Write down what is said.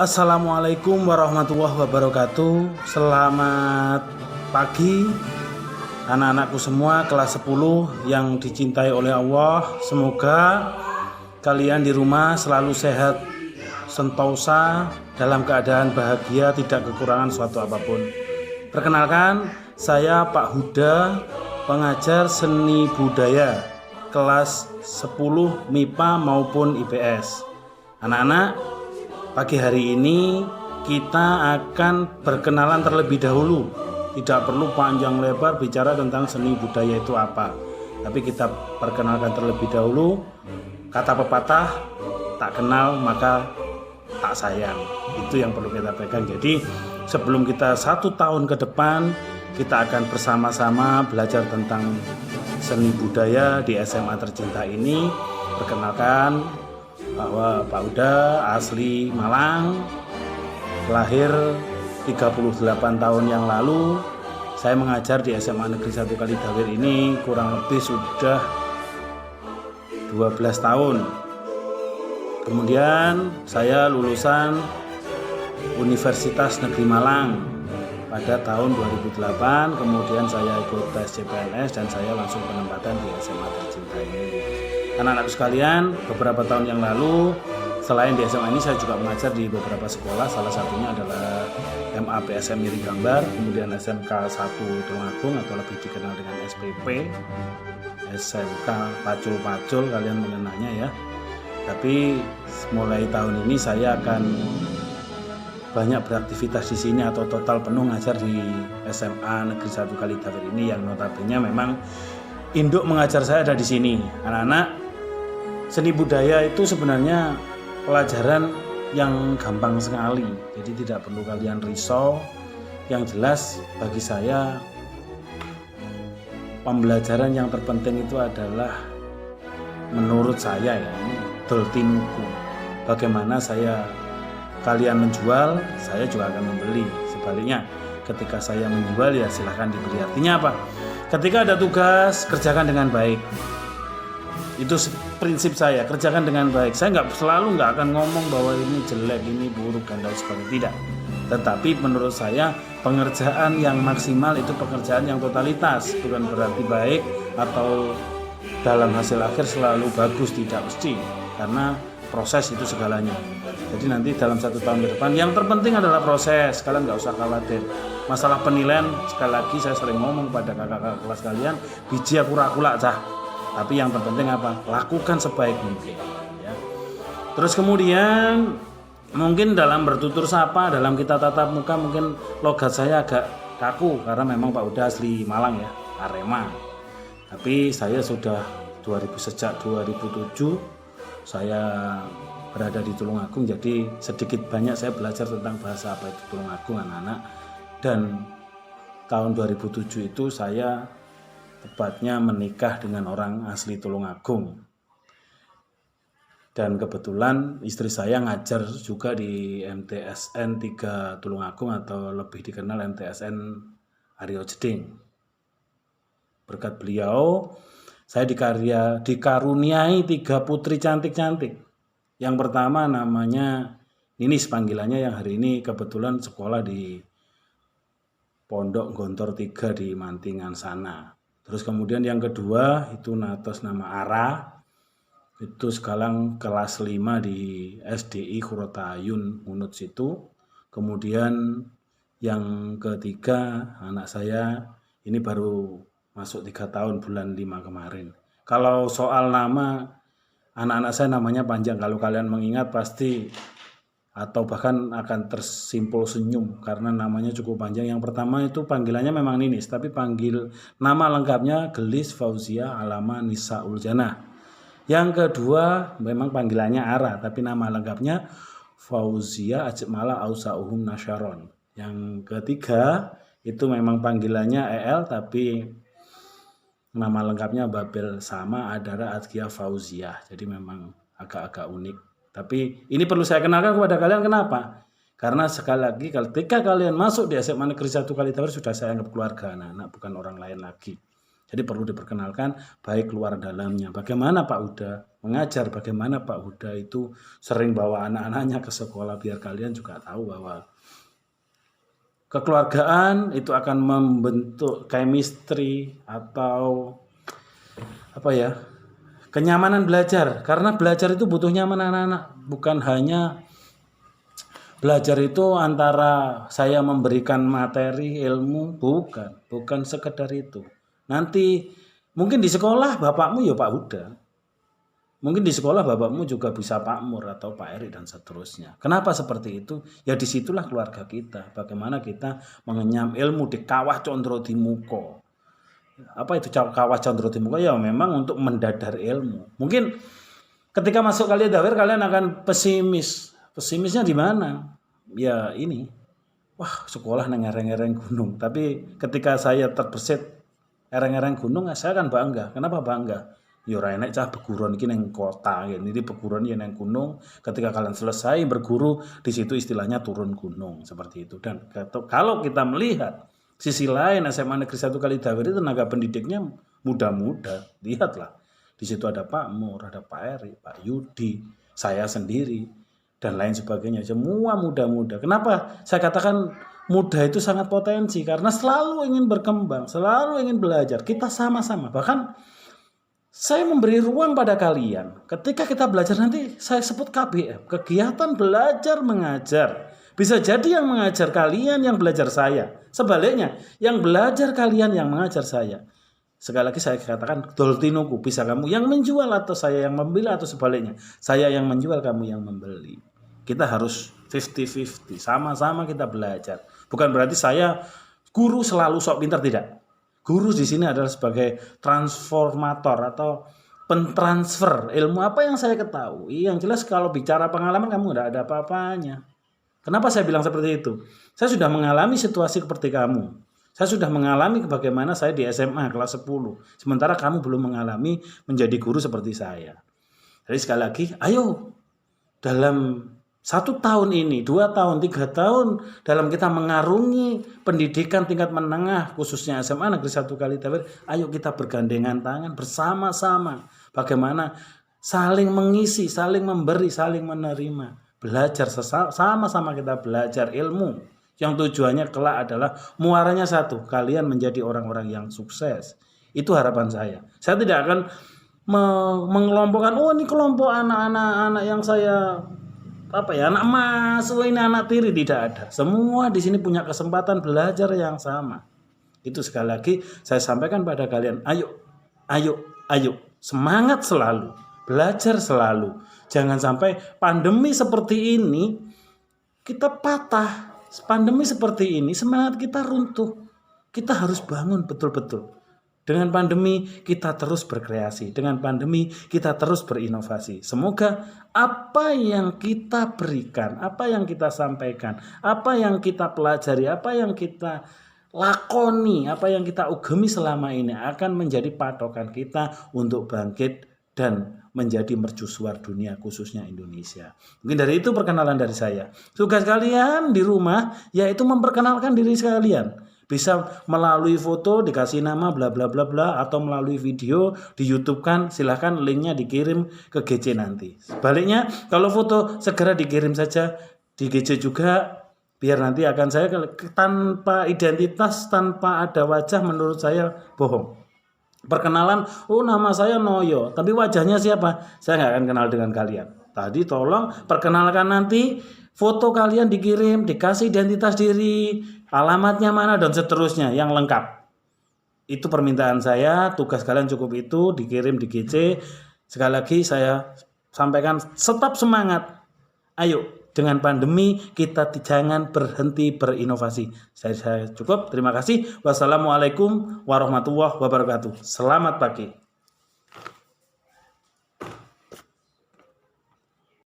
Assalamualaikum warahmatullahi wabarakatuh. Selamat pagi anak-anakku semua kelas 10 yang dicintai oleh Allah. Semoga kalian di rumah selalu sehat, sentosa, dalam keadaan bahagia, tidak kekurangan suatu apapun. Perkenalkan, saya Pak Huda, pengajar seni budaya kelas 10 MIPA maupun IPS. Anak-anak, pagi hari ini kita akan berkenalan terlebih dahulu. Tidak perlu panjang lebar bicara tentang seni budaya itu apa, tapi kita perkenalkan terlebih dahulu. Kata pepatah, tak kenal maka tak sayang. Itu yang perlu kita pegang. Jadi sebelum kita 1 tahun ke depan, kita akan bersama-sama belajar tentang seni budaya di SMA tercinta ini. Perkenalkan bahwa Pak Huda asli Malang, lahir 38 tahun yang lalu. Saya mengajar di SMA Negeri 1 Kalidawir ini kurang lebih sudah 12 tahun. Kemudian saya lulusan Universitas Negeri Malang pada tahun 2008. Kemudian saya ikut tes CPNS dan saya langsung penempatan di SMA tercinta ini. Anak-anak sekalian, beberapa tahun yang lalu selain di SMA ini saya juga mengajar di beberapa sekolah. Salah satunya adalah MAPSM Miri Gambar, kemudian SMK 1 Tulungagung atau lebih dikenal dengan SPP, SMK Pacul-Pacul kalian mengenalnya ya. Tapi mulai tahun ini saya akan banyak beraktivitas di sini atau total penuh ngajar di SMA Negeri 1 Kalidawir ini yang notabene memang induk mengajar saya ada di sini. Anak-anak, seni budaya itu sebenarnya pelajaran yang gampang sekali, jadi tidak perlu kalian risau. Yang jelas bagi saya pembelajaran yang terpenting itu adalah menurut saya ya, ini doltinuku. Bagaimana kalian menjual, saya juga akan membeli. Sebaliknya, ketika saya menjual ya silahkan dibeli. Artinya apa? Ketika ada tugas, kerjakan dengan baik. Itu prinsip saya, kerjakan dengan baik. Saya selalu akan ngomong bahwa ini jelek, ini buruk dan lain sebagainya, tidak. Tetapi menurut saya pengerjaan yang maksimal itu pekerjaan yang totalitas, bukan berarti baik atau dalam hasil akhir selalu bagus, tidak mesti, karena proses itu segalanya. Jadi nanti dalam 1 tahun ke depan yang terpenting adalah proses. Kalian nggak usah khawatir masalah penilaian. Sekali lagi saya sering ngomong pada kakak-kakak kelas kalian, biji akura-akula cah. Tapi yang terpenting apa? Lakukan sebaik mungkin ya. Terus kemudian mungkin dalam bertutur sapa, dalam kita tatap muka mungkin logat saya agak kaku karena memang Pak Huda asli Malang ya, Arema. Tapi saya sudah sejak 2007 saya berada di Tulungagung, jadi sedikit banyak saya belajar tentang bahasa apa itu Tulungagung anak-anak. Dan tahun 2007 itu saya tepatnya menikah dengan orang asli Tulungagung. Dan kebetulan istri saya ngajar juga di MTSN 3 Tulungagung atau lebih dikenal MTSN Aryo Jeding. Berkat beliau, saya dikaruniai 3 putri cantik-cantik. Yang pertama namanya Ninis panggilannya, yang hari ini kebetulan sekolah di Pondok Gontor 3 di Mantingan sana. Terus kemudian yang kedua itu atas nama Ara, itu sekarang kelas 5 di SDI Kurotayun Munut situ. Kemudian yang ketiga anak saya ini baru masuk 3 tahun bulan 5 kemarin. Kalau soal nama, anak-anak saya namanya panjang, kalau kalian mengingat pasti atau bahkan akan tersimpul senyum karena namanya cukup panjang. Yang pertama itu panggilannya memang Ninis, tapi nama lengkapnya Gelis Fauzia Alama Nisaul Jannah. Yang kedua memang panggilannya Ara, tapi nama lengkapnya Fauzia Ajmala Ausauhum Nasyaron. Yang ketiga itu memang panggilannya EL, tapi nama lengkapnya Babel Sama Adara Adkia Fauzia. Jadi memang agak-agak unik. Tapi ini perlu saya kenalkan kepada kalian, kenapa? Karena sekali lagi ketika kalian masuk di SMA Negeri 1 Kalidawir sudah saya anggap keluarga anak-anak, bukan orang lain lagi. Jadi perlu diperkenalkan baik luar dalamnya. Bagaimana Pak Huda mengajar, bagaimana Pak Huda itu sering bawa anak-anaknya ke sekolah, biar kalian juga tahu bahwa kekeluargaan itu akan membentuk chemistry atau kenyamanan belajar. Karena belajar itu butuh nyaman anak-anak, bukan hanya belajar itu antara saya memberikan materi, ilmu, bukan sekedar itu. Nanti mungkin di sekolah bapakmu ya Pak Huda. Mungkin di sekolah bapakmu juga bisa Pak Mur atau Pak Erik dan seterusnya. Kenapa seperti itu? Ya disitulah keluarga kita. Bagaimana kita mengenyam ilmu di kawah Condro Timuko. Apa itu kawah Condro Timuko? Ya memang untuk mendadar ilmu. Mungkin ketika masuk Kalian Dawir kalian akan pesimis. Pesimisnya di mana? Ya ini. Wah, sekolah nang ereng-ereng gunung. Tapi ketika saya terbersit ereng-ereng gunung, saya kan bangga. Kenapa bangga? Ya ora enek cah beguruan iki ning kota ngene. Iki beguruan ya ning gunung. Ketika kalian selesai berguru, di situ istilahnya turun gunung seperti itu. Dan kalau kita melihat sisi lain SMA Negeri 1 Kalidawir itu tenaga pendidiknya muda-muda. Lihatlah. Di situ ada Pak Mur, ada Pak Erik, Pak Yudi, saya sendiri dan lain sebagainya. Semua muda-muda. Kenapa saya katakan muda itu sangat potensi? Karena selalu ingin berkembang, selalu ingin belajar. Kita sama-sama. Bahkan saya memberi ruang pada kalian. Ketika kita belajar nanti saya sebut KBM, kegiatan belajar mengajar. Bisa jadi yang mengajar kalian yang belajar saya. Sebaliknya, yang belajar kalian yang mengajar saya. Sekali lagi saya katakan doltinuku, bisa kamu yang menjual atau saya yang membeli atau sebaliknya. Saya yang menjual, kamu yang membeli. Kita harus 50-50, sama-sama kita belajar. Bukan berarti saya guru selalu sok pintar, tidak. Guru di sini adalah sebagai transformator atau pentransfer ilmu apa yang saya ketahui. Yang jelas kalau bicara pengalaman kamu tidak ada apa-apanya. Kenapa saya bilang seperti itu? Saya sudah mengalami situasi seperti kamu. Saya sudah mengalami bagaimana saya di SMA kelas 10. Sementara kamu belum mengalami menjadi guru seperti saya. Jadi sekali lagi, ayo dalam 1 tahun ini, 2 tahun, 3 tahun dalam kita mengarungi pendidikan tingkat menengah khususnya SMA Negeri 1 Kalidawir, ayo kita bergandengan tangan bersama-sama. Bagaimana saling mengisi, saling memberi, saling menerima. Belajar sama-sama kita belajar ilmu. Yang tujuannya kelak adalah muaranya satu, kalian menjadi orang-orang yang sukses. Itu harapan saya. Saya tidak akan mengelompokkan, oh ini kelompok anak-anak yang saya anak emas, ini anak tiri, tidak ada. Semua di sini punya kesempatan belajar yang sama. Itu sekali lagi saya sampaikan pada kalian, ayo, semangat selalu, belajar selalu. Jangan sampai pandemi seperti ini kita patah. Pandemi seperti ini semangat kita runtuh. Kita harus bangun betul-betul. Dengan pandemi kita terus berkreasi. Dengan pandemi kita terus berinovasi. Semoga apa yang kita berikan, apa yang kita sampaikan, apa yang kita pelajari, apa yang kita lakoni, apa yang kita ugemi selama ini akan menjadi patokan kita untuk bangkit dan menjadi mercusuar dunia khususnya Indonesia. Mungkin dari itu perkenalan dari saya. Tugas kalian di rumah yaitu memperkenalkan diri kalian. Bisa melalui foto dikasih nama bla bla bla bla atau melalui video di YouTube kan, silahkan linknya dikirim ke GC nanti. Sebaliknya kalau foto segera dikirim saja di GC juga, biar nanti akan saya tanpa identitas, tanpa ada wajah, menurut saya bohong. Perkenalan, oh nama saya Noyo, tapi wajahnya siapa? Saya nggak akan kenal dengan kalian. Tadi tolong perkenalkan nanti, foto kalian dikirim, dikasih identitas diri, alamatnya mana dan seterusnya yang lengkap. Itu permintaan saya, tugas kalian cukup itu, dikirim di GC. Sekali lagi saya sampaikan, tetap semangat. Ayo, dengan pandemi kita jangan berhenti berinovasi. Saya cukup, terima kasih. Wassalamualaikum warahmatullahi wabarakatuh. Selamat pagi.